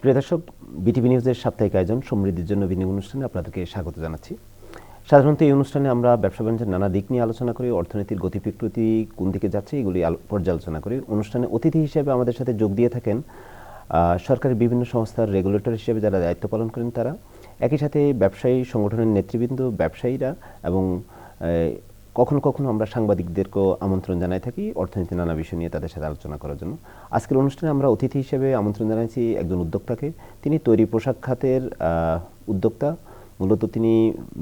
প্রিয় দর্শক, বিটিভি নিউজের সাপ্তাহিক আয়োজন সমৃদ্ধির জন্য বিনিয়োগ অনুষ্ঠানে আপনাদেরকে স্বাগত জানাচ্ছি। সাধারণত এই অনুষ্ঠানে আমরা ব্যবসা বাণিজ্যের নানা দিক নিয়ে আলোচনা করি, অর্থনীতির গতি প্রকৃতি কোন দিকে যাচ্ছে এগুলি পর্যালোচনা করি। অনুষ্ঠানে অতিথি হিসেবে আমাদের সাথে যোগ দিয়ে থাকেন সরকারি বিভিন্ন সংস্থার রেগুলেটর হিসেবে যারা দায়িত্ব পালন করেন তারা, একই সাথে ব্যবসায়ী সংগঠনের নেতৃবৃন্দ, ব্যবসায়ীরা এবং কখনো কখনো আমরা সাংবাদিকদেরকেও আমন্ত্রণ জানাই থাকি অর্থনীতির নানা বিষয় নিয়ে তাদের সাথে আলোচনা করার জন্য। আজকের অনুষ্ঠানে আমরা অতিথি হিসেবে আমন্ত্রণ জানাইছি একজন উদ্যোক্তাকে। তিনি তৈরি পোশাক খাতের উদ্যোক্তা। মূলত তিনি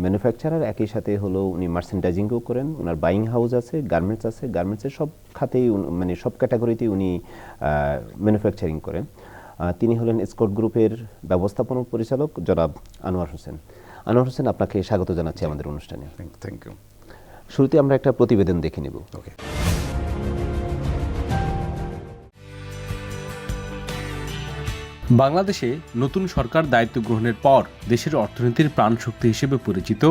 ম্যানুফ্যাকচারার, একই সাথে হলো উনি মার্চেন্ডাইজিংও করেন। ওনার বাইং হাউস আছে, গার্মেন্টস আছে, গার্মেন্টসের সব খাতেই মানে সব ক্যাটাগরিতেই উনি ম্যানুফ্যাকচারিং করেন। তিনি হলেন এসকর্ট গ্রুপের ব্যবস্থাপনা পরিচালক জনাব আনোয়ার হোসেন। আনোয়ার হোসেন, আপনাকে স্বাগত জানাচ্ছি আমাদের অনুষ্ঠানে। Thank you. শুরুতে আমরা একটা প্রতিবেদন দেখে নেব। বাংলাদেশে নতুন সরকার দায়িত্ব গ্রহণের পর দেশের অর্থনীতির প্রাণশক্তি হিসেবে পরিচিত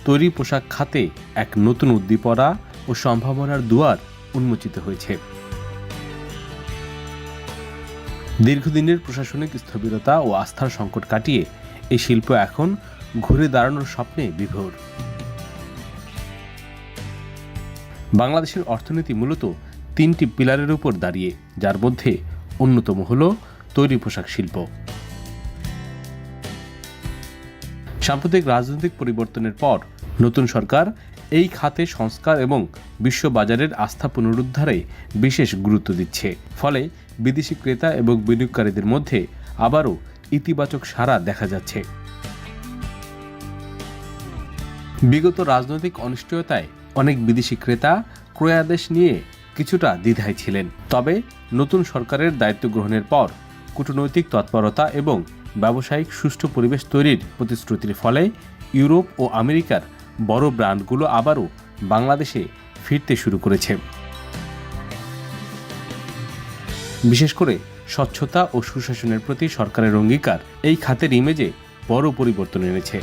তৈরি পোশাক খাতে এক নতুন উদ্দীপনা ও সম্ভাবনার দুয়ার উন্মোচিত হয়েছে। দীর্ঘদিনের প্রশাসনিক স্থবিরতা ও আস্থার সংকট কাটিয়ে এই শিল্প এখন ঘুরে দাঁড়ানোর স্বপ্নে বিভোর। বাংলাদেশের অর্থনীতি মূলত তিনটি পিলারের উপর দাঁড়িয়ে, যার মধ্যে অন্যতম হল তৈরি পোশাক শিল্প। সাম্প্রতিক রাজনৈতিক পরিবর্তনের পর নতুন সরকার এই খাতে সংস্কার এবং বিশ্ববাজারের আস্থা পুনরুদ্ধারে বিশেষ গুরুত্ব দিচ্ছে। ফলে বিদেশি ক্রেতা এবং বিনিয়োগকারীদের মধ্যে আবারও ইতিবাচক সাড়া দেখা যাচ্ছে। বিগত রাজনৈতিক অনিশ্চয়তায় অনেক বিদেশি ক্রেতা ক্রয়াদেশ নিয়ে কিছুটা দ্বিধায় ছিলেন। তবে নতুন সরকারের দায়িত্ব গ্রহণের পর কূটনৈতিক তৎপরতা এবং ব্যবসায়িক সুষ্ঠু পরিবেশ তৈরির প্রতিশ্রুতির ফলে ইউরোপ ও আমেরিকার বড় ব্র্যান্ডগুলো আবারও বাংলাদেশে ফিরতে শুরু করেছে। বিশেষ করে স্বচ্ছতা ও সুশাসনের প্রতি সরকারের অঙ্গীকার এই খাতের ইমেজে বড় পরিবর্তন এনেছে।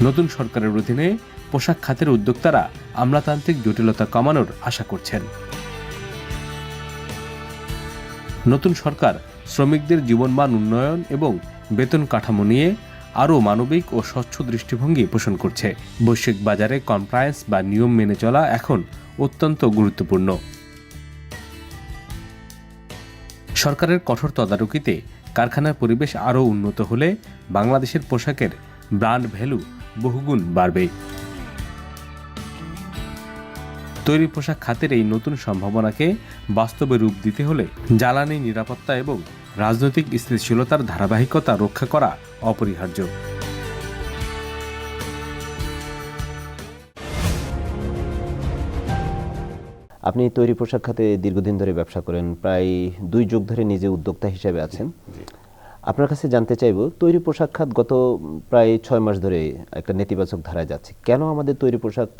নতুন সরকারের অধীনে পোশাক খাতের উদ্যোক্তারা আমলাতান্ত্রিক জটিলতা কমানোর আশা করছেন। নতুন সরকার শ্রমিকদের জীবনমান উন্নয়ন এবং বেতন কাঠামো নিয়ে আরও মানবিক ও স্বচ্ছ দৃষ্টিভঙ্গি পোষণ করছে। বৈশ্বিক বাজারে কমপ্লায়েন্স বা নিয়ম মেনে চলা এখন অত্যন্ত গুরুত্বপূর্ণ। সরকারের কঠোর তদারকিতে কারখানার পরিবেশ আরও উন্নত হলে বাংলাদেশের পোশাকের ব্র্যান্ড ভ্যালু বহুগুণ বাড়বে। তৈরি পোশাক খাতের এই নতুন সম্ভাবনাকে বাস্তবে রূপ দিতে হলে জ্বালানি নিরাপত্তা এবং রাজনৈতিক স্থিতিশীলতার ধারাবাহিকতা রক্ষা করা অপরিহার্য। আপনি তৈরি পোশাক খাতে দীর্ঘদিন ধরে ব্যবসা করেন, প্রায় 2 যুগ ধরে নিজে উদ্যোক্তা হিসেবে আছেন। আপনার কাছে জানতে চাইব, তৈরি পোশাক খাত গত প্রায় 6 মাস ধরে একটা নেতিবাচক ধারায় যাচ্ছে। কেন আমাদের তৈরি পোশাক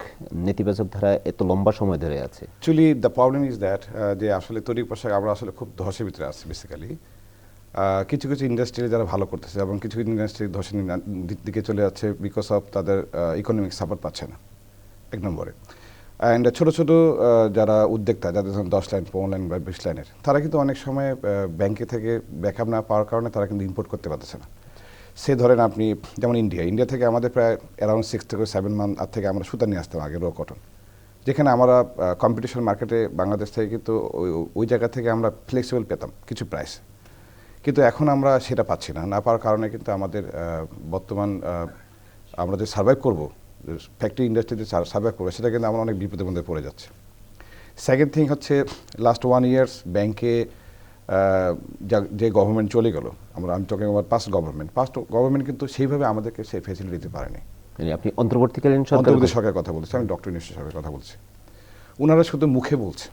নেতিবাচক ধারায় এত লম্বা সময় ধরে আছে? Actually the problem is that যে আসলে তৈরি পোশাক আমরা আসলে খুব ধসের ভিতরে আছি বেসিক্যালি। কিছু কিছু ইন্ডাস্ট্রি যারা ভালো করতেছে এবং কিছু কিছু ইন্ডাস্ট্রি ধসের দিকে চলে যাচ্ছে বিকজ অফ তাদের ইকোনমিক সাপোর্ট পাচ্ছে না, 1 নম্বরে। অ্যান্ড ছোটো ছোটো যারা উদ্যোক্তা, যাদের ধরুন 10 লাইন, 15 লাইন বা 20 লাইনের, তারা কিন্তু অনেক সময় ব্যাংকে থেকে ব্যাকআপ না পাওয়ার কারণে তারা কিন্তু ইম্পোর্ট করতে পারতেছে না। সে ধরেন আপনি যেমন ইন্ডিয়া থেকে আমাদের প্রায় অ্যারাউন্ড 6 থেকে 7 মান্থ থেকে আমরা সুতা নিয়ে আসতাম আগে, র কটন, যেখানে আমরা কম্পিটিশন মার্কেটে বাংলাদেশ থেকে কিন্তু ওই জায়গা থেকে আমরা ফ্লেক্সিবল পেতাম কিছু প্রাইস। কিন্তু এখন আমরা সেটা পাচ্ছি না পাওয়ার কারণে কিন্তু আমাদের বর্তমান আমরা যে সার্ভাইভ করবো, ফ্যাক্টরি ইন্ডাস্ট্রিতে সার্ভাইভ করবো, সেটা কিন্তু আমরা অনেক বিপদের মধ্যে পড়ে যাচ্ছে। সেকেন্ড থিং হচ্ছে লাস্ট 1 ইয়ার্স ব্যাংকে যে গভর্নমেন্ট চলে গেল, আমি টকিং অ্যাবাউট পাস্ট গভর্নমেন্ট কিন্তু সেইভাবে আমাদেরকে সেই ফ্যাসিলিটি দিতে পারেনি। আপনি অন্তর্বর্তীকালীন সরকারের কথা বলছি, আমি ডক্টর ইউনূস সরকারের কথা বলছি। ওনারা শুধু মুখে বলছে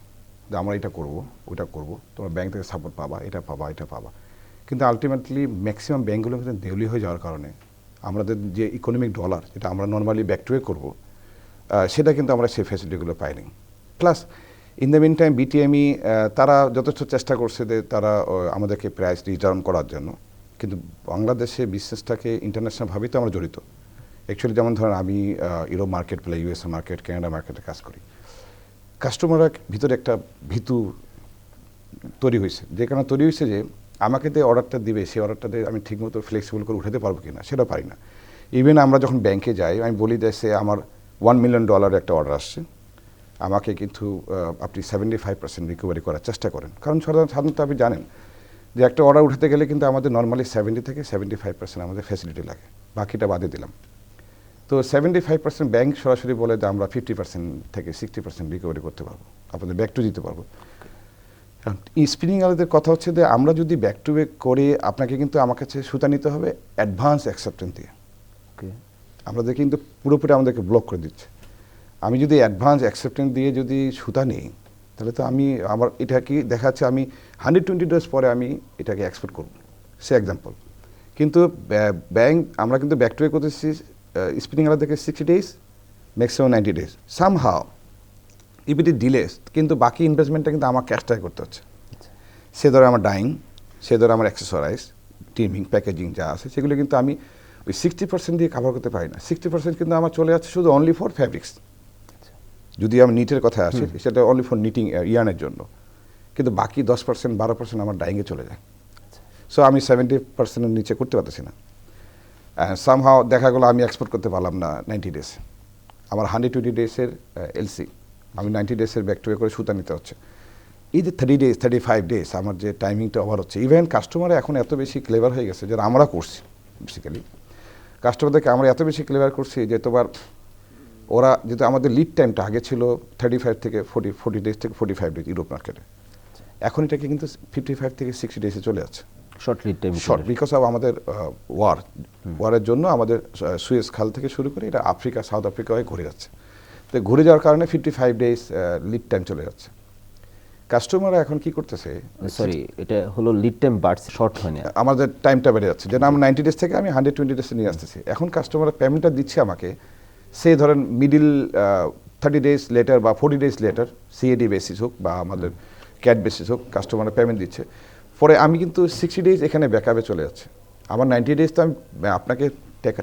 যে আমরা এটা করবো, ওইটা করবো, তোমরা ব্যাংক থেকে সাপোর্ট পাবা, এটা পাবা, কিন্তু আলটিমেটলি ম্যাক্সিমাম ব্যাংকগুলো কিন্তু দেউলি হয়ে যাওয়ার কারণে আমাদের যে ইকোনমিক ডলার, যেটা আমরা নর্মালি ব্যাক টু করবো, সেটা কিন্তু আমরা সেই ফ্যাসিলিটিগুলো পাইনি। Plus in the mean time BTME তারা যথেষ্ট চেষ্টা করছে যে তারা আমাদেরকে প্রাইস রিটার্ন করার জন্য, কিন্তু বাংলাদেশে বিজনেসটাকে ইন্টারন্যাশনালভাবেই তো আমরা জড়িত। অ্যাকচুয়ালি যেমন ধরেন আমি Europe market play, USA market, Canada মার্কেটে কাজ করি। কাস্টমাররা ভিতরে একটা ভীতু তৈরি হয়েছে, যে কারণে তৈরি হয়েছে যে আমাকে যে অর্ডারটা দিবে সেই অর্ডারটাতে আমি ঠিকমতো ফ্লেক্সিবল করে উঠাতে পারবো কিনা সেটা পারি না। ইভেন আমরা যখন ব্যাংকে যাই আমি বলি যে সে আমার $1 মিলিয়ন একটা অর্ডার আসছে, আমাকে কিন্তু আপনি 75% রিকভারি করার চেষ্টা করেন, কারণ সাধারণত আপনি জানেন যে একটা অর্ডার উঠাতে গেলে কিন্তু আমাদের নর্মালি 70 থেকে 75% আমাদের ফ্যাসিলিটি লাগে, বাকিটা বাদে দিলাম। তো 75% ব্যাংক সরাসরি বলে যে আমরা 50% থেকে 60% রিকভারি করতে পারবো, আপনাদের ব্যাক টু দিতে পারবো। স্পিনিং আলাদের কথা হচ্ছে যে আমরা যদি ব্যাক টু ব্যাক করে আপনাকে কিন্তু আমার কাছে সুতা নিতে হবে অ্যাডভান্স অ্যাকসেপ্টেন্স দিয়ে। আমাদের কিন্তু পুরোপুরি আমাদেরকে ব্লক করে দিচ্ছে। আমি যদি অ্যাডভান্স অ্যাকসেপ্টেন্স দিয়ে যদি সুতা নিই তাহলে তো আমি আমার এটা কি দেখা যাচ্ছে আমি 120 ডেজ পরে আমি এটাকে এক্সপোর্ট করব, সে এক্সাম্পল। কিন্তু ব্যাংক আমরা কিন্তু ব্যাক টু ব্যাক করতেছি স্পিনিং আলাদা থেকে 60 days, maximum 90 days. Somehow if it is ডিলেস, কিন্তু বাকি ইনভেস্টমেন্টটা কিন্তু আমার ক্যাশটাই করতে হচ্ছে। সে ধরে আমার ডাইং, সে ধরে আমার অ্যাক্সেসরাইজ, টিমিং, প্যাকেজিং যা আছে সেগুলো কিন্তু আমি ওই 60% দিয়ে কাভার করতে পারি না। 60% কিন্তু আমার চলে যাচ্ছে শুধু অনলি ফর ফ্যাব্রিক্স। যদি আমি নিটের কথা আসি সেটা অনলি ফর নিটিং ইয়ার্নের জন্য, কিন্তু বাকি 10% 12% আমার ডাইংয়ে চলে যায়। সো আমি 70%-এর নিচে করতে পারতেছি না। সামহাও দেখা গেলো আমি এক্সপোর্ট করতে পারলাম না 90 ডেজ, আমার 120 ডেজের এলসি, আমি 90 ডেজের ব্যাক টু ব্যাক করে সুতা নিতে হচ্ছে। এই যে 30 ডেজ 35 ডেজ আমার যে টাইমিংটা ওভার হচ্ছে। ইভেন কাস্টমাররা এখন এত বেশি ক্লেভার হয়ে গেছে যেটা আমরা করছি, বেসিক্যালি কাস্টমারদেরকে আমরা এত বেশি ক্লেভার করছি যে তোমার ওরা যেহেতু আমাদের লিড টাইমটা আগে ছিল 35 থেকে 40 ডেজ থেকে 45 ডেজ ইউরোপ মার্কেটে, এখন এটাকে কিন্তু 55 থেকে 60 ডেজে চলে যাচ্ছে। Short lead time, short because of আমাদের ওয়ারের জন্য আমাদের সুয়েজ খাল থেকে শুরু করে এটা আফ্রিকা, সাউথ আফ্রিকা হয়ে ঘুরে যাচ্ছে। তো ঘুরে যাওয়ার কারণে 55 ডেজ লিড টাইম চলে যাচ্ছে। কাস্টমাররা এখন কি করতেছে, সরি এটা হলো লিড টাইম বাড়ছে, শর্ট হয় না, আমাদের টাইমটা বেড়ে যাচ্ছে। যেন আমরা 90 ডেজ থেকে আমি 120 ডেজে নিয়ে আসতেছি। এখন কাস্টমাররা পেমেন্টটা দিচ্ছে আমাকে, সেই ধরেন মিডিল 30 ডেজ লেটার বা 40 ডেজ লেটার, সিএডি বেসিস হোক বা আমাদের ক্যাট বেসিস হোক, কাস্টমাররা পেমেন্ট দিচ্ছে। পরে আমি কিন্তু 60 ডেজ এখানে ব্যাকআপে চলে যাচ্ছে। আমার 90 ডেজ তো আমি আপনাকে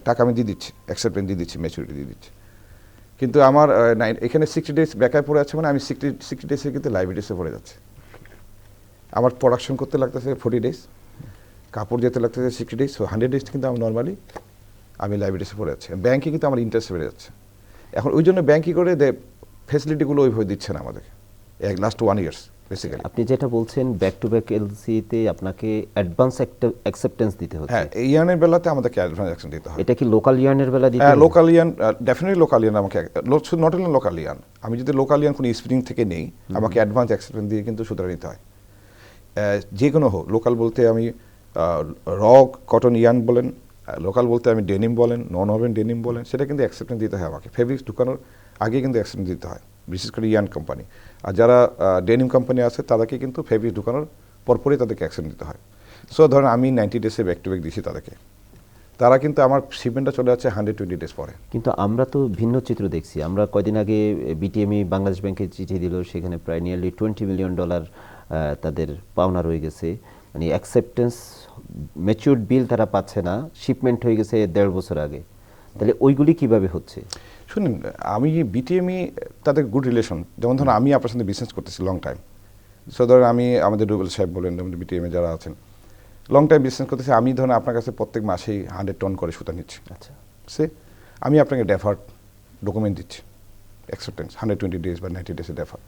টাকা আমি দিয়ে দিচ্ছি, অ্যাকসেপ্টেন্স দিয়ে দিচ্ছি, ম্যাচুরিটি দিয়ে দিচ্ছি, কিন্তু আমার এখানে 60 ডেজ ব্যাকআপ পড়ে আছে, মানে আমি 60 ডেজে কিন্তু লাইবিলিটিসে পড়ে যাচ্ছে। আমার প্রোডাকশন করতে লাগতেছে 40 ডেজ, কাপড় যেতে লাগতেছে 60 ডেজ, 100 ডেজ কিন্তু আমি নর্মালি আমি লাইবিলিটিসে পড়ে যাচ্ছে। ব্যাংকে কিন্তু আমার ইন্টারেস্ট বেড়ে যাচ্ছে। এখন ওই জন্য ব্যাংক কী করে ফ্যাসিলিটিগুলো ওইভাবে দিচ্ছে না আমাদেরকে লাস্ট 1 ইয়ার্স বেসিক্যালি। আপনি যেটা বলছেন ব্যাক টু ব্যাক এলসিতে আপনাকে অ্যাডভান্স একটা অ্যাকসেপ্টেন্স দিতে হচ্ছে। হ্যাঁ, এই ইয়ার্নের বেলাতে আমাদেরকে অ্যাডভান্স অ্যাকশন দিতে হয়। এটা কি লোকাল ইয়ার্নের বেলা দিতে হ্যাঁ, হবে? Local yarn, definitely local yarn আমাকে, নট অনলি লোকাল ইয়ার্ন, আমি যদি লোকাল ইয়ার্ন কোনো স্প্রিং থেকে নেই আমাকে অ্যাডভান্স অ্যাকসেপ্টেন্স দিয়ে কিন্তু সুতরাং নিতে হয়। যে কোনো হোক, লোকাল বলতে আমি র কটন ইয়ার্ন বলেন, লোকাল বলতে আমি ডেনিম বলেন, নন ওভেন ডেনিম বলেন, সেটা কিন্তু অ্যাকসেপ্টেন্স দিতে হয় আমাকে। ফেব্রিক্স ঢুকানোর আগে কিন্তু অ্যাকসেপ্টেন্স দিতে হয়, বিশেষ করে ইয়ার্ন কোম্পানি। আর যারা ডেনিম কোম্পানি আছে তাদেরকে কিন্তু ফেব্রিক্স ঢুকানোর পরপরই তাদেরকে অ্যাকসেপ্টেন্স দিতে হয়। সো ধরেন আমি 90 ডেজে ব্যাক টু ব্যাক দিচ্ছি তাদেরকে, তারা কিন্তু আমার শিপমেন্টটা চলে যাচ্ছে 120 ডেজ পরে। কিন্তু আমরা তো ভিন্ন চিত্র দেখছি। আমরা কয়দিন আগে বিটিএমই বাংলাদেশ ব্যাংকে চিঠি দিল, সেখানে প্রায় নিয়ারলি $20 মিলিয়ন তাদের পাওনা রয়ে গেছে, মানে অ্যাকসেপ্টেন্স ম্যাচিউরড বিল তারা পাচ্ছে না, শিপমেন্ট হয়ে গেছে 1.5 বছর আগে। তাহলে ওইগুলি কিভাবে হচ্ছে? শুনুন, আমি বিটিএমই তাদের গুড রিলেশন, যেমন ধরুন আমি আপনার সাথে বিজনেস করতেছি লং টাইম। সো ধরেন আমি আমাদের রুবেল সাহেব বলেন, যেমন বিটিএমে যারা আছেন লং টাইম বিজনেস করতেছি, আমি ধরেন আপনার কাছে প্রত্যেক মাসেই 100 টন করে সুতা নিচ্ছি। আচ্ছা, আমি আপনাকে ডেফার্ড ডকুমেন্ট দিচ্ছি, অ্যাকসেপ্টেন্স 120 ডেজ বা 90 ডেজে ডেফার।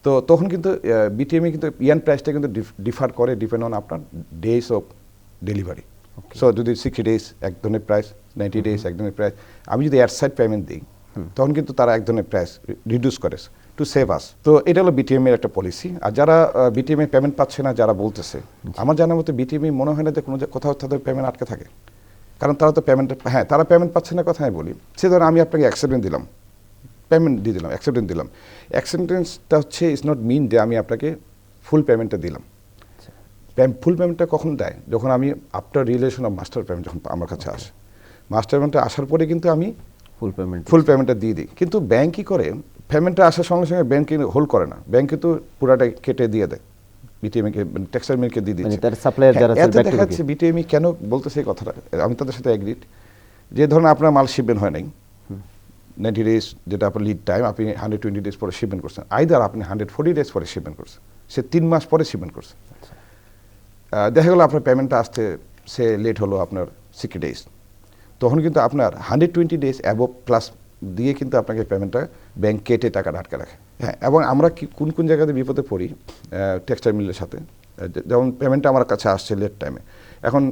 তো তখন কিন্তু বিটিএমই কিন্তু ইয়ার্ন প্রাইসটা কিন্তু ডিফার করে ডিপেন্ড অন আপনার ডেজ অফ ডেলিভারি। সো যদি 60 ডেজ এক ধরনের প্রাইস, 90 ডেজ এক ধরনের প্রাইস, আমি যদি অ্যাডসাইড পেমেন্ট দিই তখন কিন্তু তারা এক ধরনের প্রাইস রিডিউস করে টু সেভ আস। তো এটা হলো বিটিএম এর একটা পলিসি। আর যারা বিটিএম এ পেমেন্ট পাচ্ছে না, যারা বলতেছে, আমার জানার মতো বিটিএম মনে হয় না যে কোনো কোথাও তাদের পেমেন্ট আটকে থাকে, কারণ তারা তো পেমেন্ট, হ্যাঁ তারা পেমেন্ট পাচ্ছে না কথা আমি বলি। সে ধরো আমি আপনাকে অ্যাকসেপ্টেন্স দিলাম, পেমেন্ট দিয়ে দিলাম, অ্যাকসেপ্টেন্স দিলাম। অ্যাকসেপ্টেন্সটা হচ্ছে ইজ নট মিন যে আমি আপনাকে ফুল পেমেন্টটা দিলাম। ফুল পেমেন্টটা কখন দেয়? যখন আমি after relation of master payment যখন আমার কাছে আসে, মাস্টার পেমেন্টটা আসার পরে কিন্তু আমি ফুল পেমেন্টটা দিয়ে দিই। কিন্তু ব্যাংক কী করে, পেমেন্টটা আসার সঙ্গে সঙ্গে ব্যাংক হোল্ড করে না, ব্যাংক কিন্তু পুরাটা কেটে দিয়ে দেয় বিটিএমকে, টেক্সটাইল মিলকে দিয়ে দিচ্ছে। এতে দেখা যাচ্ছে বিটিএমই কেন বলতেছে এই কথাটা, আমি তাদের সাথে এগ্রিড, যে ধরুন আপনার মাল শিপমেন্ট হয় নাই 90 ডেজ, যেটা আপনার লিড টাইম, আপনি 120 ডেজ পরে শিপমেন্ট করছেন, আইদার আপনি 140 ডেজ পরে শিপমেন্ট করছেন, সে 3 মাস পরে শিপমেন্ট করছে। দেখা গেলো আপনার পেমেন্টটা আসতে সে লেট হলো আপনার 60 days, তখন কিন্তু আপনার 120 days অ্যাবভ প্লাস দিয়ে কিন্তু আপনাকে পেমেন্টটা ব্যাংক কেটে টাকাটা আটকে রাখে। হ্যাঁ, এবং আমরা কি কোন কোন জায়গাতে বিপদে পড়ি টেক্সটাইল মিলের সাথে, যেমন পেমেন্টটা আমার কাছে আসছে লেট টাইমে, এখন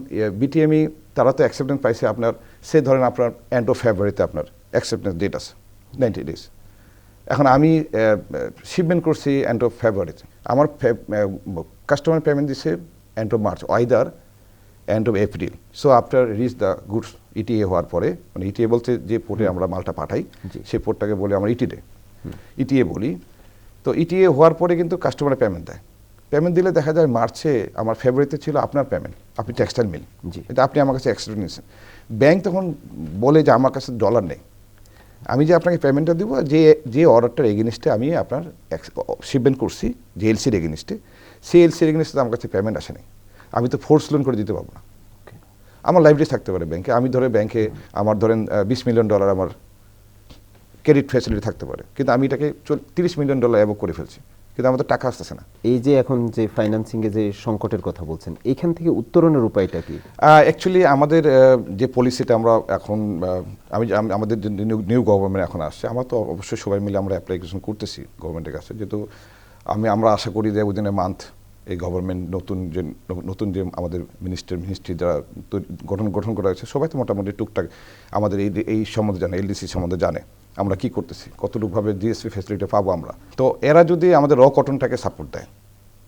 বিটিএমই তারা তো অ্যাকসেপ্টেন্স পাইছে আপনার, সে ধরেন আপনার এন্ড অফ ফেব্রুয়ারিতে আপনার অ্যাকসেপ্টেন্স ডেট আছে 90 days। এখন আমি শিপমেন্ট করছি এন্ড অফ ফেব্রুয়ারিতে, আমার কাস্টমার পেমেন্ট দিছে end of March, either end of April. So after reach the goods ETE হওয়ার পরে, মানে ইটিএ বলতে যে পোর্টে আমরা মালটা পাঠাই সেই পোর্টটাকে বলে আমরা ইটিএ বলি। তো ইটিএ হওয়ার পরে কিন্তু কাস্টমার পেমেন্ট দেয়, পেমেন্ট দিলে দেখা যায় মার্চে আমার ফেব্রুয়ারিতে ছিল আপনার পেমেন্ট, আপনি টেক্সটাইল মিল, এটা আপনি আমার কাছে এক্সট্রা নিয়েছেন। ব্যাংক তখন বলে যে আমার কাছে ডলার নেই, আমি যে আপনাকে পেমেন্টটা দিব যে অর্ডারটার এগেনিস্টে আমি আপনার শিপমেন্ট করছি যে এলসির এগেনিস্টে, সেই এলসির এগেনিস্টে আমার কাছে পেমেন্ট আসেনি, আমি তো ফোর্স লোন করে দিতে পারবো না। আমার লাইবিলিটি থাকতে পারে ব্যাংকে, আমি ধরে ব্যাংকে আমার ধরেন $20 million আমার ক্রেডিট ফ্যাসিলিটি থাকতে পারে, কিন্তু আমি এটাকে $30 million অ্যাবভ করে ফেলছি, কিন্তু আমার তো টাকা আসতেছে না। এই যে এখন যে ফাইন্যান্সিং এ যে সংকটের কথা বলছেন, এখান থেকে উত্তরণের উপায়টা কি? অ্যাকচুয়ালি আমাদের যে পলিসিটা আমরা এখন আমাদের যে নিউ গভর্নমেন্ট এখন আসছে, আমরা তো অবশ্যই সবাই মিলে আমরা অ্যাপ্লিকেশন করতেছি গভর্নমেন্টের কাছে, যেহেতু আমরা আশা করি যে উইদিন এ মান্থ এই গভর্নমেন্ট নতুন যে আমাদের মিনিস্ট্রি যারা গঠন করা হয়েছে সবাই তো মোটামুটি টুকটাক আমাদের এই সম্বন্ধে জানে, এলডিসি সম্বন্ধে জানে আমরা কি করতেছি, কতটুকুভাবে জিএসপি ফ্যাসিলিটি পাবো আমরা। তো এরা যদি আমাদের র কটনটাকে সাপোর্ট দেয়,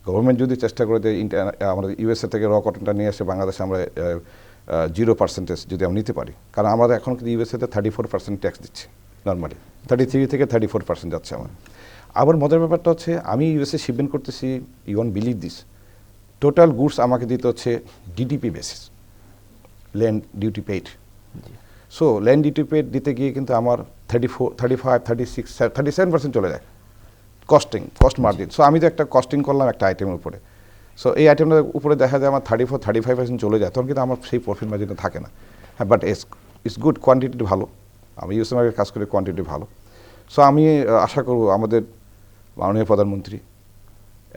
গভর্নমেন্ট যদি চেষ্টা করে যে আমাদের ইউএসএ থেকে র কটনটা নিয়ে এসে বাংলাদেশে আমরা 0% যদি আমরা নিতে পারি, কারণ আমরা এখন কিন্তু ইউএসএতে 34% ট্যাক্স দিচ্ছি, নর্মালি 33 থেকে 34% যাচ্ছে আমার। আবার মজার ব্যাপারটা হচ্ছে আমি ইউএসএ শিপমেন্ট করতেছি, you want believe this, total goods আমাকে দিতে হচ্ছে DTP basis, land duty paid. So land duty paid দিতে গিয়ে কিন্তু আমার 34, 35, 36, 37% চলে যায় কস্ট মার্জিন। সো আমি তো একটা কস্টিং করলাম একটা আইটেমের উপরে, সো এই আইটেমটার উপরে দেখা যায় আমার 34, 35% চলে যায়, তখন কিন্তু আমার সেই প্রফিট মার্জিনটা থাকে না। হ্যাঁ, বাট ইটস গুড, কোয়ান্টিটি ভালো, আমি ইউএসএ মার্কেটে কাজ করে কোয়ান্টিটি ভালো। সো আমি আশা করব আমাদের মাননীয় প্রধানমন্ত্রী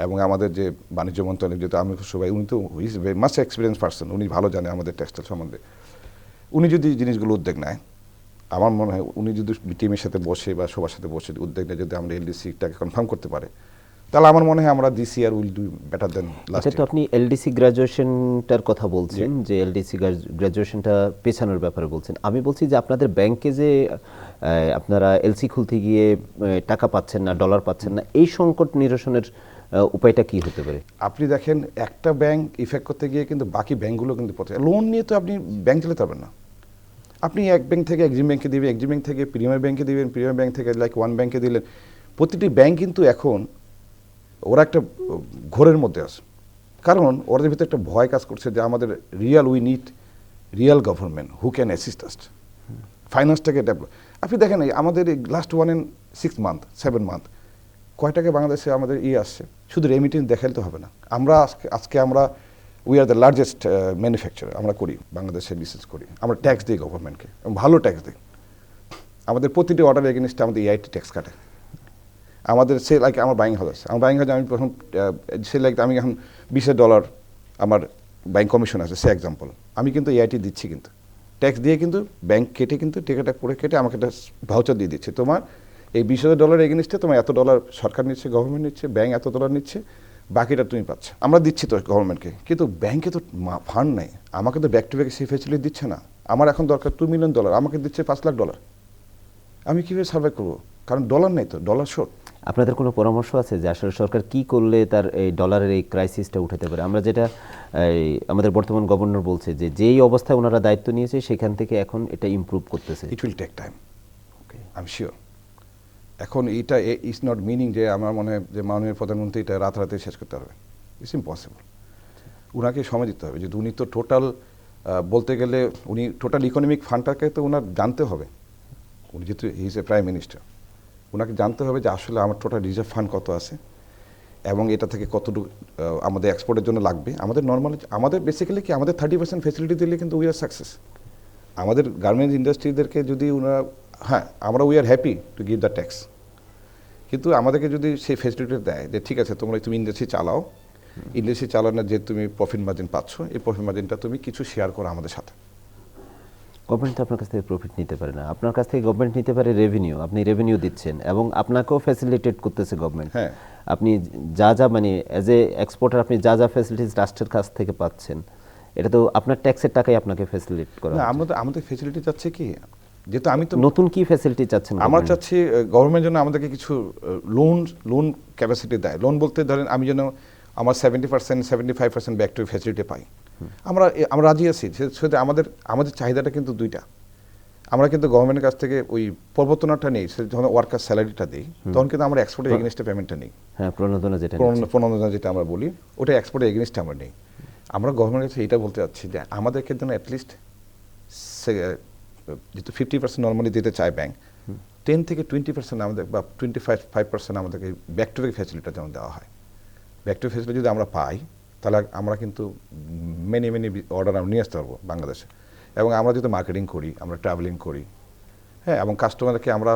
এবং আমাদের যে বাণিজ্য মন্ত্রণালয়, যেহেতু আমি সবাই, উনি তো ইজ মাস্ট এক্সপিরিয়েন্স পার্সন, উনি ভালো জানে আমাদের টেক্সটাইল সম্বন্ধে, উনি যদি জিনিসগুলো উদ্যোগ নেয়, আমার মনে হয় উনি যদি টিমের সাথে বসে বা সবার সাথে বসে উদ্যোগ নেয়, যদি আমরা এলডিসিটাকে কনফার্ম করতে পারে, তাহলে আমার মনে হয় আমরা this year will do better then last year. তো আপনি এলডিসি গ্র্যাজুয়েশনটার কথা বলছেন, যে এলডিসি গ্র্যাজুয়েশনটা পেছানোর ব্যাপারে বলছেন, আমি বলছি যে আপনাদের ব্যাংকে যে আপনারা এলসি খুলতে গিয়ে টাকা পাচ্ছেন না, ডলার পাচ্ছেন না, এই সংকট নিরসনের উপায়টা কি হতে পারে? আপনি দেখেন একটা ব্যাংক ইফেক্ট করতে গিয়ে কিন্তু বাকি ব্যাংকগুলো কিন্তু লোন নিয়ে তো আপনি ব্যাংক চালাতে পারবেন না। আপনি এক ব্যাংক থেকে এক্সিম ব্যাংকে দিবেন, এক্সিম ব্যাংক থেকে প্রিমিয়ার ব্যাংকে দিবেন, প্রিমিয়ার ব্যাংক থেকে লাইক ওয়ান ব্যাংকে দিলেন, প্রতিটি ব্যাংক কিন্তু এখন ওরা একটা ঘোরের মধ্যে আছে, কারণ ওদের ভিতরে একটা ভয় কাজ করছে যে আমাদের we need real government who can assist us ফাইন্যান্সটাকে ডেভেলপ। আপনি দেখেন আমাদের লাস্ট 7 মান্থ কয় টাকা বাংলাদেশে আমাদের আসছে, শুধু রেমিটেন্স দেখালে তো হবে না। আমরা আজকে আমরা we are the largest manufacturer, আমরা করি বাংলাদেশে বিজনেস করি, আমরা ট্যাক্স দিই গভর্নমেন্টকে, ভালো ট্যাক্স দিই, আমাদের প্রতিটি অর্ডার এগেনিস্টে আমাদের EIT ট্যাক্স কাটে। আমাদের সে লাইক আমার বাইং হাউস আছে, আমার বাইং হাউসে আমি প্রথম সে লাইক আমি এখন $20 আমার ব্যাংক কমিশন আছে, সে এক্সাম্পল, আমি কিন্তু EIT দিচ্ছি, কিন্তু ট্যাক্স দিয়ে কিন্তু ব্যাংক কেটে কিন্তু টিকিটটা পরে কেটে আমাকে একটা ভাউচার দিয়ে দিচ্ছে, তোমার এই $20,000 এগেনিস্টে তোমার এত ডলার সরকার নিচ্ছে, গভর্নমেন্ট নিচ্ছে, ব্যাংক এত ডলার নিচ্ছে, বাকিটা তুমি পাচ্ছ। আমরা দিচ্ছি তো গভর্নমেন্টকে, কিন্তু ব্যাংকে তো ফান্ড নাই, আমাকে তো ব্যাক টু ব্যাক সেই ফেসিলিটি দিচ্ছে না। আমার এখন দরকার $2 million, আমাকে দিচ্ছে $5 লাখ, আমি কীভাবে সার্ভাইভ করবো? কারণ ডলার নেই, তো ডলার শর্ট। আপনাদের কোনো পরামর্শ আছে যে আসলে সরকার কি করলে তার এই ডলারের এই ক্রাইসিসটা উঠাতে পারে? আমরা যেটা আমাদের বর্তমান গভর্নর বলছে যে যেই অবস্থায় ওনারা দায়িত্ব নিয়েছে সেখান থেকে এখন এটা ইমপ্রুভ করতেছে। It will take time, okay, I am sure. এখন এইটা ইজ নট মিনিং যে আমার মনে হয় যে মাননীয় প্রধানমন্ত্রী এটা রাতারাতি শেষ করতে পারবে, ইটস ইম্পসিবল। উনাকে সময় দিতে হবে, যে উনি তো টোটাল বলতে গেলে উনি টোটাল ইকোনমিক ফান্ডটাকে তো ওনার জানতে হবে, উনি যেহেতু he is a prime minister, ওনাকে জানতে হবে যে আসলে আমার টোটাল রিজার্ভ ফান্ড কত আছে এবং এটা থেকে কতটুকু আমাদের এক্সপোর্টের জন্য লাগবে। আমাদের নর্মালি আমাদের বেসিক্যালি কি আমাদের 30% ফেসিলিটি দিলে কিন্তু উই আর সাকসেস। আমাদের গার্মেন্টস ইন্ডাস্ট্রিদেরকে যদি ওনারা, হ্যাঁ আমরা we are happy to give the tax, কিন্তু আমাদেরকে যদি সেই ফ্যাসিলিটি দেয় যে ঠিক আছে তুমি ইন্ডাস্ট্রি চালাও, ইন্ডাস্ট্রি চালানোর যে তুমি প্রফিট মার্জিন পাচ্ছ, এই প্রফিট মার্জিনটা তুমি কিছু শেয়ার করো আমাদের সাথে। গভর্নমেন্ট তো আপনার কাছ থেকে প্রফিট নিতে পারে না, আপনার কাছ থেকে গভর্নমেন্ট নিতে পারে রেভিনিউ, আপনি রেভিনিউ দিচ্ছেন এবং আপনাকেও ফ্যাসিলিটেট করতেছে গভর্নমেন্ট। হ্যাঁ, আপনি যা যা মানে অ্যাজ এ এক্সপোর্টার আপনি যা যা ফ্যাসিলিটিস রাষ্ট্রের কাছ থেকে পাচ্ছেন, এটা তো আপনার ট্যাক্সের টাকাই আপনাকে ফ্যাসিলিটেট করা না হচ্ছে। আমাদের ফ্যাসিলিটি চাচ্ছে কি, যেহেতু আমি তো নতুন কি ফ্যাসিলিটি চাচ্ছেন আমরা government? চাচ্ছি গভর্নমেন্ট যেন আমাদেরকে কিছু লোন ক্যাপাসিটি দেয়। লোন বলতে ধরেন আমি যেন আমার 70% 75% ব্যাক টু ফ্যাসিলিটি পাই, আমরা রাজি আছি। সেটা আমাদের চাহিদাটা কিন্তু দুইটা। আমরা কিন্তু গভর্নমেন্টের কাছ থেকে ওই প্রবর্তনাটা নেই, সে যখন ওয়ার্কার স্যালারিটা দিই তখন কিন্তু আমরা এক্সপোর্টের এগেনস্টে পেমেন্টটা নেই। হ্যাঁ, প্রণোদনা যেটা প্রণোদনা যেটা আমরা বলি ওটা এক্সপোর্টের এগেনস্টে আমরা নেই। আমরা গভর্নমেন্টের কাছে এটা বলতে চাচ্ছি যে আমাদেরকে যেন অ্যাটলিস্ট যেহেতু 50% নর্মালি দিতে চায় ব্যাংক, 10 থেকে 20% আমাদের বা 25% আমাদেরকে ব্যাক টু ব্যাক ফ্যাসিলিটিটা যেন দেওয়া হয়। ব্যাক টু ফ্যাসিলিটি যদি আমরা পাই তাহলে আমরা কিন্তু মেনি অর্ডার আমরা নিয়ে আসতে পারবো বাংলাদেশে। এবং আমরা যেহেতু মার্কেটিং করি, আমরা ট্রাভেলিং করি, হ্যাঁ, এবং কাস্টমারকে আমরা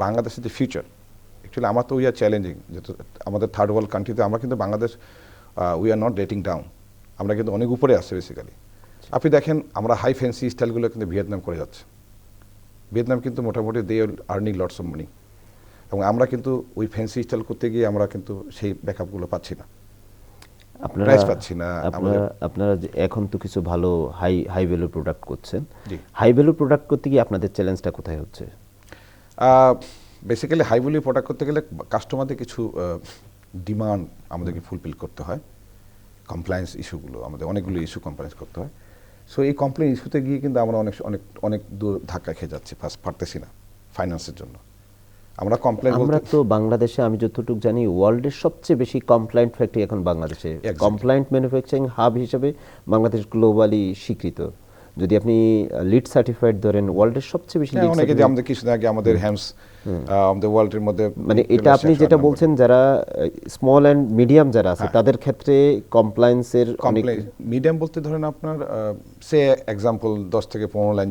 বাংলাদেশের যে ফিউচার, অ্যাকচুয়ালি আমার তো উই আর চ্যালেঞ্জিং, যেহেতু আমাদের থার্ড ওয়ার্ল্ড কান্ট্রিতে আমরা কিন্তু Bangladesh we are not rating down, আমরা কিন্তু অনেক উপরে আসছে বেসিক্যালি। আপনি দেখেন আমরা হাই ফ্যান্সি স্টাইলগুলো কিন্তু ভিয়েতনাম করে যাচ্ছে। ভিয়েতনাম কিন্তু মোটামুটি দে আর্নিং লটস অফ মানি, এবং আমরা কিন্তু ওই ফ্যান্সি স্টাইল করতে গিয়ে আমরা কিন্তু সেই ব্যাকআপগুলো পাচ্ছি না, প্রাইস পাচ্ছি না। আপনারা এখন তো কিছু ভালো হাই ভ্যালু প্রোডাক্ট করছেন, জি, হাই ভ্যালু প্রোডাক্ট করতে গিয়ে আপনাদের চ্যালেঞ্জটা কোথায় হচ্ছে? বেসিক্যালি হাই ভ্যালু প্রোডাক্ট করতে গেলে কাস্টমারদের কিছু ডিমান্ড আমাদেরকে ফুলফিল করতে হয়। কমপ্লায়েন্স ইস্যুগুলো, আমাদের অনেকগুলো ইস্যু কমপ্লায়েন্স করতে হয়। সো এই কমপ্লেন ইস্যুতে গিয়ে কিন্তু আমরা অনেক দূর ধাক্কা খেয়ে যাচ্ছি, পারতেছি না ফাইন্যান্সের জন্য। আমরা কমপ্লেন আমরা তো বাংলাদেশে, আমি যতটুকু জানি, ওয়ার্ল্ডের সবচেয়ে বেশি কমপ্লায়েন্ট ফ্যাক্টরি এখন বাংলাদেশে। Exactly. কমপ্লায়েন্ট ম্যানুফ্যাকচারিং হাব হিসেবে বাংলাদেশ গ্লোবালি স্বীকৃত। যদি আপনি লিড সার্টিফাইড ধরেন, ওয়ার্ল্ডের সবচেয়ে বেশি lead অনেকে যে certified- আমাদের কিছুদিন আগে আমাদের হ্যামস আমাদের ওয়ার্ল্ডের মধ্যে মানে এটা আপনি যেটা বলছেন, যারা স্মল অ্যান্ড মিডিয়াম যারা আছে তাদের ক্ষেত্রে কমপ্লায়েন্সের অনেক মিডিয়াম বলতে ধরেন আপনার সে এক্সাম্পল 10 থেকে 15 লাইন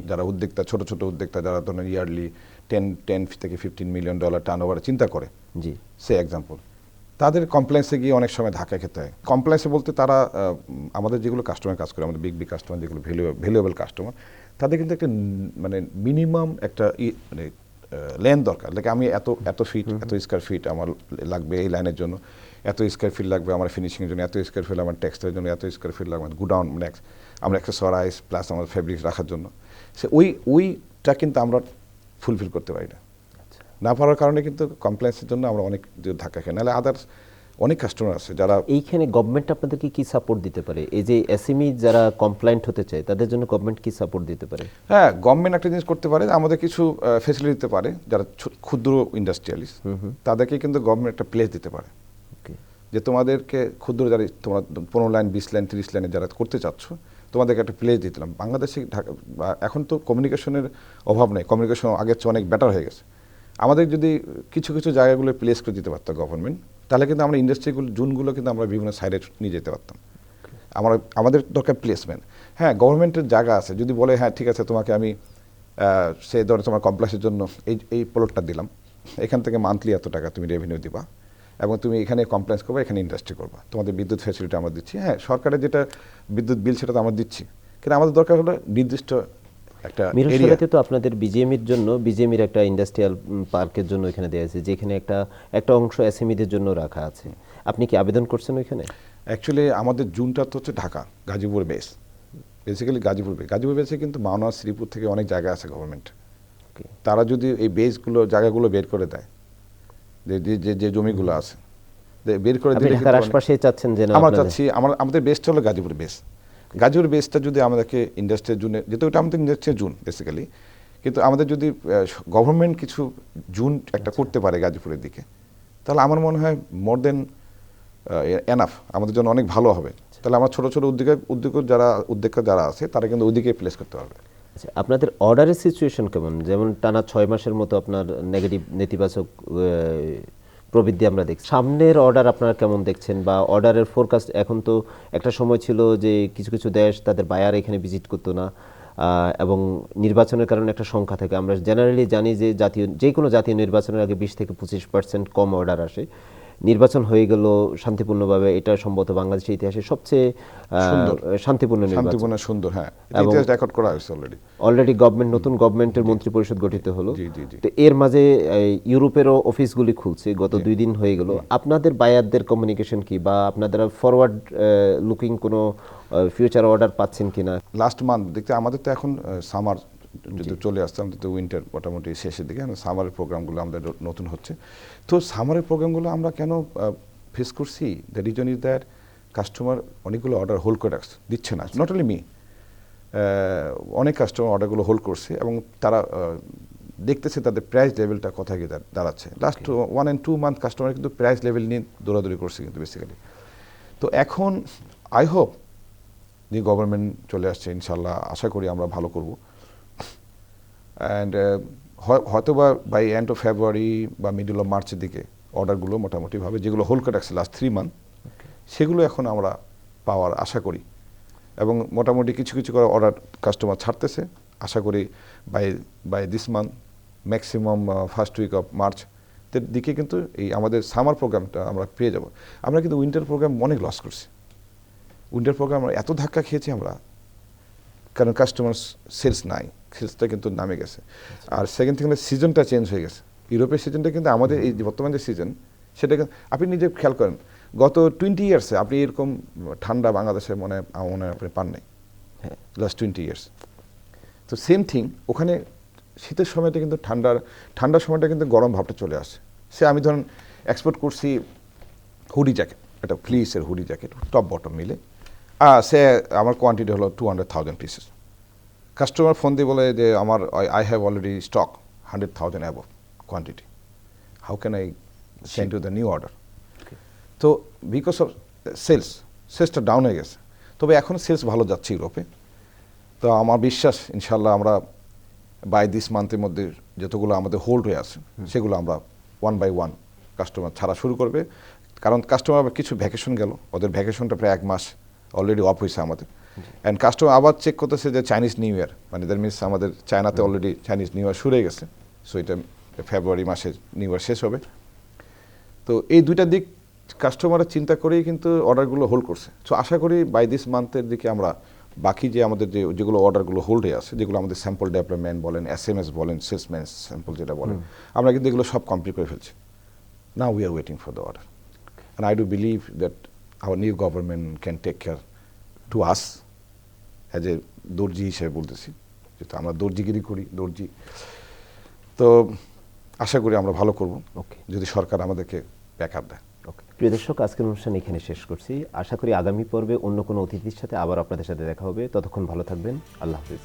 যারা উদ্যোক্তা, ছোট ছোট উদ্যোক্তা যারা ধরেন ইয়ারলি 10 থেকে $15 মিলিয়ন টার্নওভার চিন্তা করে, জি, সে এক্সাম্পল, তাদের কমপ্লেন্সে গিয়ে অনেক সময় ধাক্কা খেতে হয়। কমপ্লেন্সে বলতে তারা আমাদের যেগুলো কাস্টমার কাজ করে, আমাদের বিগ কাস্টমার যেগুলো ভ্যালুয়েবল কাস্টমার, তাদের কিন্তু একটা মানে মিনিমাম একটা মানে লেন দরকার। লাইক আমি এত ফিট, এত স্কোয়ার ফিট আমার লাগবে এই লাইনের জন্য, এত স্কোয়ার ফিট লাগবে আমার ফিনিশিংয়ের জন্য, এত স্কোয়ার ফিট আমার টেক্সটাইলের জন্য, এত স্কোয়ার ফিট লাগবে গুডাউন মানে আমরা অ্যাক্সেসরাইজ প্লাস আমার ফেব্রিক রাখার জন্য। সে ওইটা কিন্তু আমরা ফুলফিল করতে পারি না পারার কারণে কিন্তু কমপ্লেন্সের জন্য আমরা অনেক ধাক্কা খাই। নাহলে আদার্স অনেক কাস্টমার আছে যারা। এইখানে গভর্নমেন্ট আপনাদেরকে কি সাপোর্ট দিতে পারে? এই যে এসএমই যারা কমপ্লায়েন্ট হতে চায় তাদের জন্য গভর্নমেন্ট কি সাপোর্ট দিতে পারে? হ্যাঁ, গভর্নমেন্ট একটা জিনিস করতে পারে, আমাদের কিছু ফেসিলিটি দিতে পারে। যারা ক্ষুদ্র ইন্ডাস্ট্রিয়ালিস্ট তাদেরকে কিন্তু গভর্নমেন্ট একটা প্লেস দিতে পারে, যে তোমাদেরকে ক্ষুদ্র যারা তোমরা 15 লাইন 20 লাইন 30 লাইনে যারা করতে চাচ্ছ তোমাদেরকে একটা প্লেস দিলাম। বাংলাদেশে এখন তো কমিউনিকেশনের অভাব নেই, কমিউনিকেশন আগের চেয়ে অনেক বেটার হয়ে গেছে। আমাদের যদি কিছু জায়গাগুলো প্লেস করে দিতে পারতো গভর্নমেন্ট, তাহলে কিন্তু আমরা ইন্ডাস্ট্রিগুলো জোনগুলো কিন্তু আমরা বিভিন্ন সাইডে নিয়ে যেতে পারতাম। আমাদের দরকার প্লেসমেন্ট। হ্যাঁ, গভর্নমেন্টের জায়গা আছে, যদি বলে হ্যাঁ ঠিক আছে তোমাকে আমি সে ধরো তোমার কমপ্লেক্সের জন্য এই প্লটটা দিলাম, এখান থেকে মান্থলি এত টাকা তুমি রেভিনিউ দিবা এবং তুমি এখানে কমপ্লেন্স করবা, এখানে ইন্ডাস্ট্রি করবা, তোমাদের বিদ্যুৎ ফ্যাসিলিটি আমরা দিচ্ছি। হ্যাঁ, সরকারের যেটা বিদ্যুৎ বিল সেটা তো আমরা দিচ্ছি, কিন্তু আমাদের দরকার হলো নির্দিষ্ট একটা এরিয়া। তো আপনাদের বিজিএমির জন্য, বিজিএমির একটা ইন্ডাস্ট্রিয়াল পার্কের জন্য এখানে দেওয়া আছে, যেখানে একটা অংশ এসএমইদের জন্য রাখা আছে। আপনি কি আবেদন করছেন ওইখানে? অ্যাকচুয়ালি আমাদের জুনটা তো হচ্ছে ঢাকা, গাজীপুর বেস, বেসিক্যালি গাজীপুর বেসে কিন্তু মাওনা, শ্রীপুর থেকে অনেক জায়গা আছে গভর্নমেন্ট। তারা যদি এই বেসগুলো জায়গাগুলো বের করে দেয়, যে জমিগুলো আছে বের করে দিলে, ঢাকার আশপাশে চাচ্ছেন যে আমরা চাচ্ছি আমাদের বেসটা হলো গাজীপুর বেস। গাজীপুর বেসটা যদি আমাদেরকে ইন্ডাস্ট্রিয়াল জোনে, যেহেতু ওটা আমাদের ইন্ডাস্ট্রিয়াল জোন বেসিক্যালি, কিন্তু আমাদের যদি গভর্নমেন্ট কিছু জোন একটা করতে পারে গাজীপুরের দিকে, তাহলে আমার মনে হয় মোর দেন এনাফ, আমাদের জন্য অনেক ভালো হবে। তাহলে আমরা ছোট উদ্যোক্তা যারা আছে তারা কিন্তু ওইদিকে প্লেস করতে পারবে। আপনাদের অর্ডারের সিচুয়েশন কেমন? যেমন টানা 6 মাসের মতো আপনার নেতিবাচক প্রবৃদ্ধি আমরা দেখছি। সামনের অর্ডার আপনারা কেমন দেখছেন, বা অর্ডারের ফোরকাস্ট? এখন তো একটা সময় ছিল যে কিছু দেশ তাদের বায়ার এখানে ভিজিট করতো না, এবং নির্বাচনের কারণে একটা সংখ্যা থাকে। আমরা জেনারেলি জানি যে যে কোনো জাতীয় নির্বাচনের আগে 20 থেকে 25% কম অর্ডার আসে। নির্বাচন হয়ে গেল শান্তিপূর্ণভাবে, এটা সম্ভবত বাংলাদেশের ইতিহাসে সবচেয়ে সুন্দর। শান্তিপূর্ণ নির্বাচন। শান্তিপূর্ণ সুন্দর, হ্যাঁ, এবং ইতিহাস রেকর্ড করা হয়েছে অলরেডি। অলরেডি নতুন গভর্নমেন্টের মন্ত্রী পরিষদ গঠিত হলো। জি, জি, জি। তো এর মাঝে ইউরোপেরও অফিসগুলি খুলছে, গত 2 দিন হয়ে গেল। আপনাদের বায়ারদের কমিউনিকেশন কি, বা আপনারা ফরওয়ার্ড লুকিং কোনো ফিউচার অর্ডার পাচ্ছেন কিনা? লাস্ট মান্থ দেখতে আমাদের তো এখন সামার যদি চলে আসছে, আমাদের তো উইন্টার মোটামুটি শেষের দিকে, সামারের প্রোগ্রামগুলো আমাদের নতুন হচ্ছে। তো সামারের প্রোগ্রামগুলো আমরা কেন ফেস করছি, the reason is that customer অনেকগুলো অর্ডার হোল্ড করে রাখছে, দিচ্ছে না। নট অনলি মি, অনেক কাস্টমার অর্ডারগুলো হোল্ড করছে এবং তারা দেখতেছে তাদের প্রাইস লেভেলটা কোথায় গিয়ে দাঁড়াচ্ছে। লাস্ট 1 and 2 মান্থ কাস্টমার কিন্তু প্রাইস লেভেল নিয়ে দৌড়াদৌড়ি করছে কিন্তু বেসিক্যালি। তো এখন আই হোপ যে গভর্নমেন্ট চলে আসছে, ইনশাল্লাহ আশা করি আমরা ভালো করব। অ্যান্ড হয়তো বা বাই এন্ড অফ ফেব্রুয়ারি বা মিডল অফ মার্চের দিকে অর্ডারগুলো মোটামুটিভাবে যেগুলো হোল্ড করে রাখছে লাস্ট 3 মান্থ, সেগুলো এখন আমরা পাওয়ার আশা করি। এবং মোটামুটি কিছু কিছু করে অর্ডার কাস্টমার ছাড়তেছে। আশা করি by this month, maximum first week of March দিকে কিন্তু এই আমাদের সামার প্রোগ্রামটা আমরা পেয়ে যাব। আমরা কিন্তু উইন্টার প্রোগ্রাম অনেক লস করছি। উইন্টার প্রোগ্রাম এত ধাক্কা খেয়েছি আমরা, কারণ কাস্টমার সেলস নাই, সেলসটা কিন্তু নামে গেছে। আর সেকেন্ড থিং হলো সিজনটা চেঞ্জ হয়ে গেছে। ইউরোপের সিজনটা কিন্তু আমাদের এই বর্তমান যে সিজন, সেটা আপনি নিজে খেয়াল করেন, গত 20 ইয়ার্সে আপনি এরকম ঠান্ডা বাংলাদেশে আমার মনে হয় আপনি পান নাই, লাস্ট 20 ইয়ার্স। তো সেম থিং ওখানে শীতের সময়টা কিন্তু ঠান্ডার সময়টা কিন্তু গরম ভাবটা চলে আসে। আমি ধরেন এক্সপোর্ট করছি হুডি জ্যাকেট, একটা ফ্লিসের হুডি জ্যাকেট, টপ বটম মিলে, আমার কোয়ান্টিটি হলো 200,000 পিসেস। কাস্টমার ফোন দিয়ে বলে যে I have already stock 100,000 above quantity, how can I send to the new order? তো বিকজ অফ সেলসটা ডাউন হয়ে গেছে। তবে এখন সেলস ভালো যাচ্ছে ইউরোপে। তো আমার বিশ্বাস ইনশাল্লাহ আমরা বাই দিস মান্থের মধ্যে যতগুলো আমাদের হোল্ড হয়ে আছে, সেগুলো আমরা 1 by 1 কাস্টমার ছাড়া শুরু করবে। কারণ কাস্টমার কিছু ভ্যাকেশন গেল, ওদের ভ্যাকেশনটা প্রায় 1 মাস অলরেডি অফ হয়েছে আমাদের। অ্যান্ড কাস্টমার আবার চেক করতেছে যে চাইনিজ নিউ ইয়ার, মানে দ্যাট মিনস আমাদের চায়নাতে অলরেডি চাইনিজ নিউ ইয়ার শুরু হয়ে গেছে। সো এটা ফেব্রুয়ারি মাসে নিউ ইয়ার শেষ হবে। তো এই দুইটা দিক কাস্টমাররা চিন্তা করেই কিন্তু অর্ডারগুলো হোল্ড করছে। সো আশা করি বাই দিস মান্থের দিকে আমরা বাকি যে আমাদের যেগুলো অর্ডারগুলো হোল্ডে আছে, যেগুলো আমাদের স্যাম্পল ডেভেলপমেন্ট বলেন, SMS বলেন, সেলসম্যান স্যাম্পল যেটা বলেন, আমরা কিন্তু এগুলো সব কমপ্লিট করে ফেলছি। Now we are waiting for the order. And I do believe that our new government can take care to us as a দর্জি হিসেবে বলতেছি, যেহেতু আমরা দর্জিগিরি করি, দর্জি। তো আশা করি আমরা ভালো করব, যদি সরকার আমাদেরকে ব্যাকআপ দেয়। প্রিয় দর্শক, আজকের অনুষ্ঠান এখানে শেষ করছি। আশা করি আগামী পর্বে অন্য কোনো অতিথির সাথে আবার আপনাদের সাথে দেখা হবে। ততক্ষণ ভালো থাকবেন। আল্লাহ হাফিজ।